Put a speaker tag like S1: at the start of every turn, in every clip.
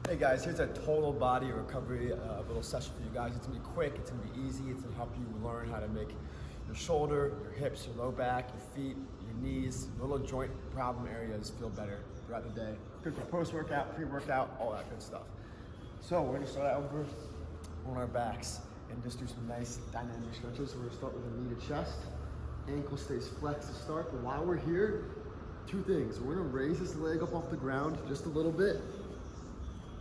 S1: Hey guys, here's a total body recovery little session for you guys. It's gonna be quick, it's gonna be easy, it's gonna help you learn how to make your shoulder, your hips, your low back, your feet, your knees, little joint problem areas feel better throughout the day. Good for post-workout, pre-workout, all that good stuff. So we're gonna start out over on our backs and just do some nice dynamic stretches. So we're gonna start with a knee to chest. Ankle stays flexed to start, but while we're here, two things. We're gonna raise this leg up off the ground just a little bit,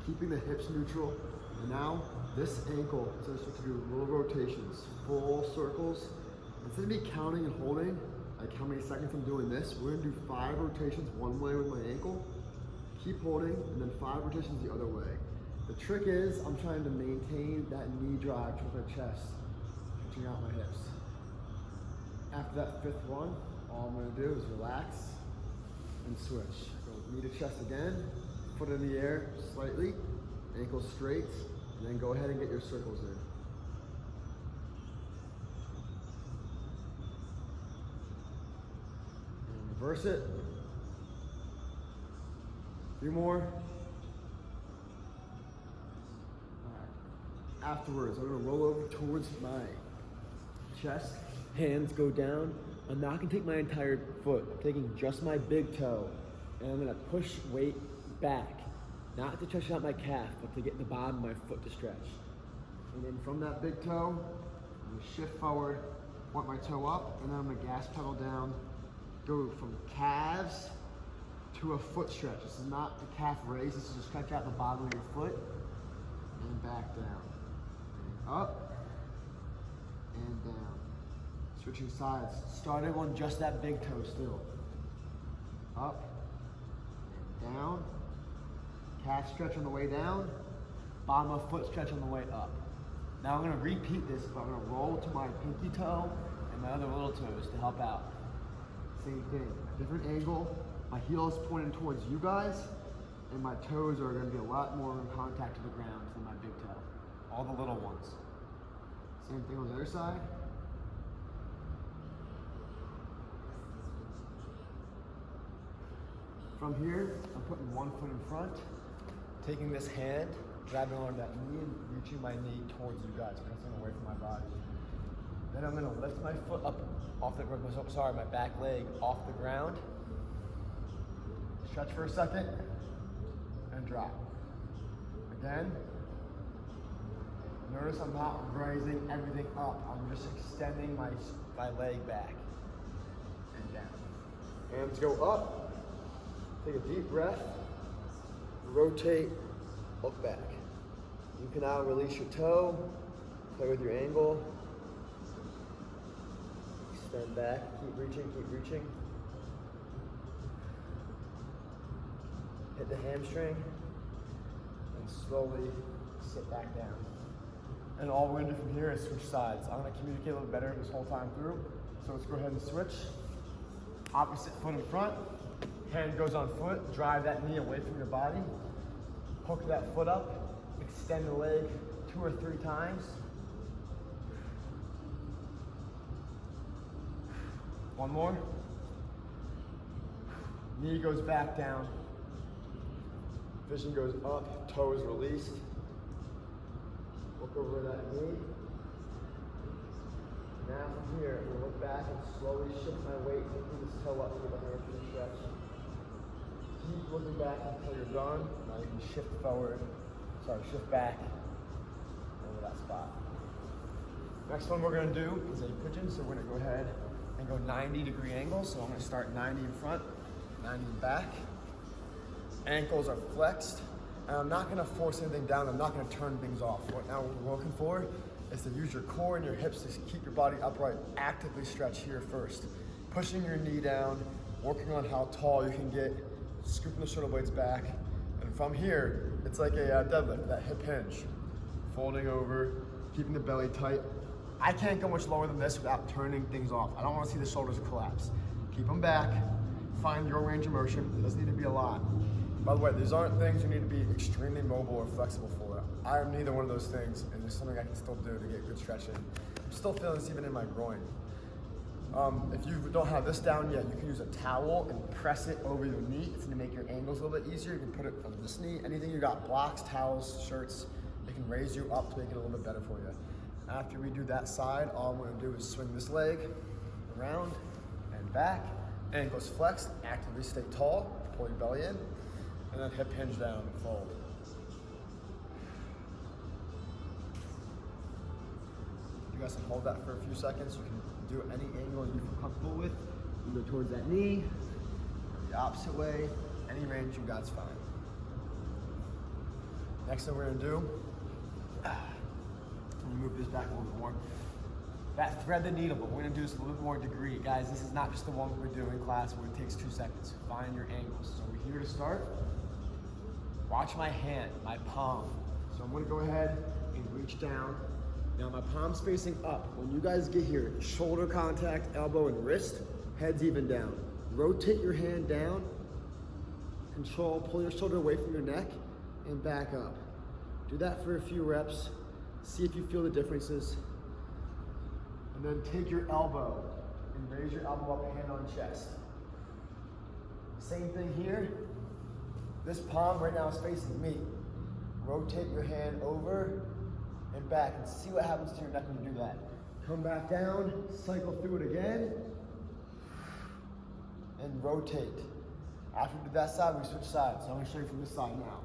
S1: keeping the hips neutral. And now this ankle is going to start to do little rotations, full circles. Instead of me counting and holding, like how many seconds I'm doing this, we're going to do 5 rotations one way with my ankle, keep holding, and then 5 rotations the other way. The trick is I'm trying to maintain that knee drive towards my chest, stretching out my hips. After that 5th one, all I'm going to do is relax and switch. Go knee to chest again. Foot in the air slightly, ankles straight, and then go ahead and get your circles in. And reverse it. A few more. All right. Afterwards, I'm gonna roll over towards my chest. Hands go down. I'm not gonna take my entire foot. I'm taking just my big toe, and I'm gonna push weight back, not to stretch out my calf, but to get the bottom of my foot to stretch. And then from that big toe, I'm gonna shift forward, point my toe up, and then I'm gonna gas pedal down, go from calves to a foot stretch. This is not a calf raise, this is to stretch out the bottom of your foot, and back down. And up, and down. Switching sides. Started on just that big toe still. Up, and down. Calf stretch on the way down, bottom of foot stretch on the way up. Now I'm gonna repeat this, but I'm gonna roll to my pinky toe and my other little toes to help out. Same thing, different angle. My heel is pointing towards you guys, and my toes are gonna be a lot more in contact to the ground than my big toe. All the little ones. Same thing on the other side. From here, I'm putting one foot in front, taking this hand, grabbing on that knee and reaching my knee towards you guys, pressing away from my body. Then I'm gonna lift my foot up off my back leg off the ground. Stretch for a second and drop. Again. Notice I'm not raising everything up. I'm just extending my leg back and down. Hands go up. Take a deep breath, rotate, look back. You can now release your toe, play with your angle, extend back, keep reaching, keep reaching. Hit the hamstring, and slowly sit back down. And all we're gonna do from here is switch sides. I'm gonna communicate a little better this whole time through, so let's go ahead and switch. Opposite foot in front. Hand goes on foot, drive that knee away from your body, hook that foot up, extend the leg 2 or 3 times. One more. Knee goes back down. Vision goes up, toe is released. Look over that knee. Now from here, I'm gonna look back and slowly shift my weight, taking this toe up to get the hamstring stretch. Keep looking back until you're done. Now you can shift back over that spot. Next one we're gonna do is a pigeon. So we're gonna go ahead and go 90-degree angle. So I'm gonna start 90 in front, 90 in back. Ankles are flexed. And I'm not gonna force anything down. I'm not gonna turn things off. What we're looking for is to use your core and your hips to keep your body upright. Actively stretch here first. Pushing your knee down, working on how tall you can get, scooping the shoulder blades back. And from here, it's like a deadlift, that hip hinge. Folding over, keeping the belly tight. I can't go much lower than this without turning things off. I don't wanna see the shoulders collapse. Keep them back, find your range of motion. It doesn't need to be a lot. By the way, these aren't things you need to be extremely mobile or flexible for. I am neither one of those things, and there's something I can still do to get good stretching. I'm still feeling this even in my groin. If you don't have this down yet, you can use a towel and press it over your knee. It's gonna make your angles a little bit easier. You can put it on this knee. Anything you got, blocks, towels, shirts, it can raise you up to make it a little bit better for you. After we do that side, all I'm gonna do is swing this leg around and back, ankles flexed, actively stay tall, pull your belly in, and then hip hinge down and fold. You guys can hold that for a few seconds. You can do any angle you feel comfortable with. You go towards that knee, or the opposite way, any range you got's fine. Next thing we're gonna do, I'm gonna move this back a little bit more. That thread the needle, but we're gonna do this a little bit more degree. Guys, this is not just the one that we do in class where it takes 2 seconds. Find your angles. So we're here to start. Watch my hand, my palm. So I'm gonna go ahead and reach down. Now my palm's facing up. When you guys get here, shoulder contact, elbow and wrist, head's even down. Rotate your hand down, control, pull your shoulder away from your neck and back up. Do that for a few reps. See if you feel the differences. And then take your elbow and raise your elbow up, hand on chest. Same thing here. This palm right now is facing me. Rotate your hand over and back and see what happens to your neck when you do that. Come back down, cycle through it again, and rotate. After we do that side, we switch sides. So I'm gonna show you from this side now.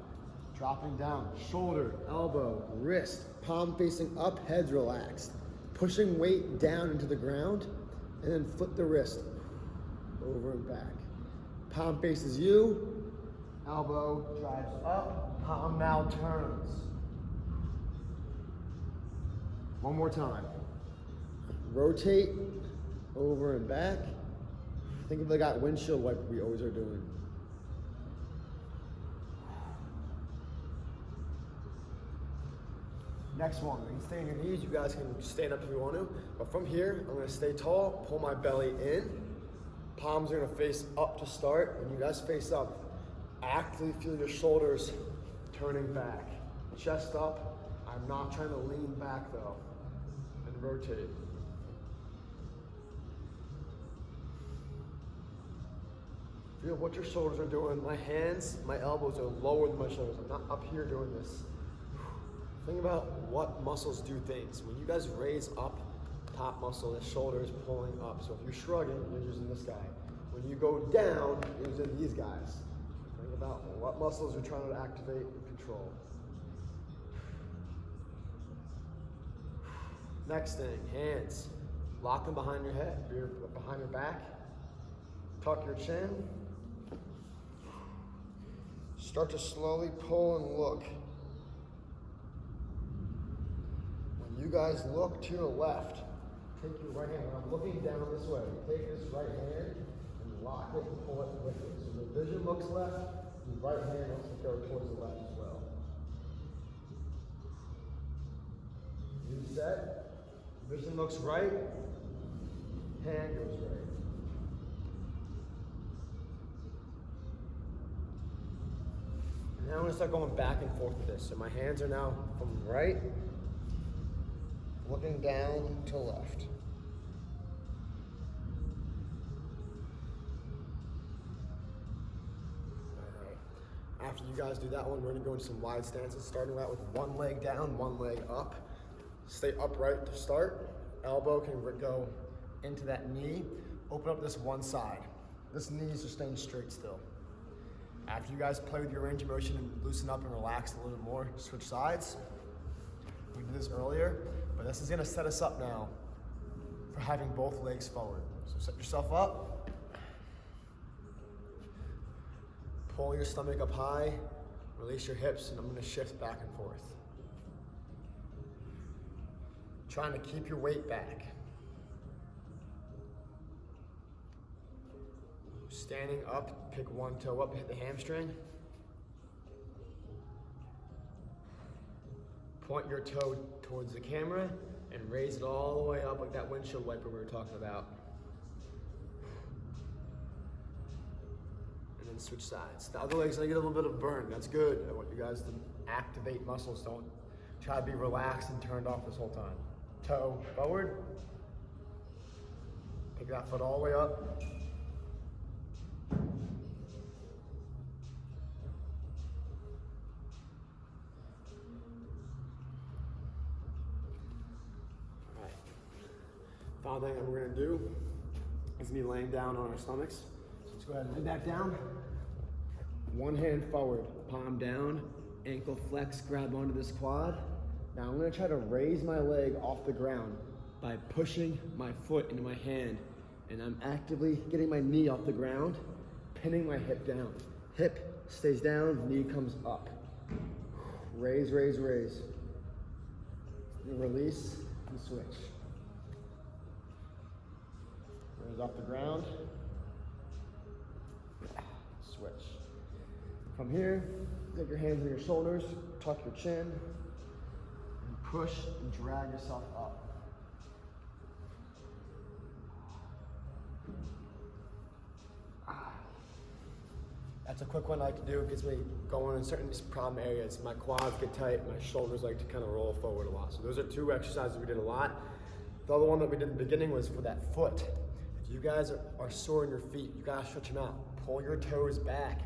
S1: Dropping down, shoulder, elbow, wrist, palm facing up, head's relaxed. Pushing weight down into the ground, and then flip the wrist over and back. Palm faces you, elbow drives up, palm now turns. One more time. Rotate over and back. Think of like that windshield wiper we always are doing. Next one, you can stay on your knees. You guys can stand up if you want to. But from here, I'm gonna stay tall, pull my belly in. Palms are gonna face up to start. When you guys face up, actively feel your shoulders turning back. Chest up. I'm not trying to lean back though. And rotate. Feel what your shoulders are doing. My hands, my elbows are lower than my shoulders. I'm not up here doing this. Think about what muscles do things. When you guys raise up, top muscle, the shoulder is pulling up. So if you're shrugging, you're using this guy. When you go down, you're using these guys. Think about what muscles you're trying to activate and control. Next thing, hands. Lock them behind your head, behind your back. Tuck your chin. Start to slowly pull and look. You guys look to your left. Take your right hand. I'm looking down this way. Take this right hand and lock it and pull it with it. So the vision looks left, the right hand wants to go towards the left as well. You set. Vision looks right. Hand goes right. And now I'm going to start going back and forth with this. So my hands are now from right, looking down to left. All right. After you guys do that one, we're gonna go into some wide stances, starting out with one leg down, one leg up. Stay upright to start. Elbow can go into that knee. Open up this one side. This knees are staying straight still. After you guys play with your range of motion and loosen up and relax a little bit more, switch sides. We did this earlier, but this is gonna set us up now for having both legs forward. So set yourself up. Pull your stomach up high, release your hips, and I'm gonna shift back and forth. Trying to keep your weight back. Standing up, pick one toe up, hit the hamstring. Point your toe towards the camera and raise it all the way up like that windshield wiper we were talking about. And then switch sides. The other leg's gonna get a little bit of burn. That's good. I want you guys to activate muscles. Don't try to be relaxed and turned off this whole time. Toe forward. Take that foot all the way up. All right. Final thing that we're gonna do is me laying down on our stomachs. So let's go ahead and lay back down. One hand forward, palm down, ankle flex, grab onto this quad. Now I'm gonna try to raise my leg off the ground by pushing my foot into my hand, and I'm actively getting my knee off the ground, pinning my hip down. Hip stays down, knee comes up. Raise, raise, raise. And release and switch. Raise off the ground. Switch. From here, get your hands on your shoulders, tuck your chin, and push and drag yourself up. That's a quick one I like to do. It gets me going in certain problem areas. My quads get tight, my shoulders like to kind of roll forward a lot. So those are two exercises we did a lot. The other one that we did in the beginning was for that foot. If you guys are sore in your feet, you gotta stretch them out. Pull your toes back.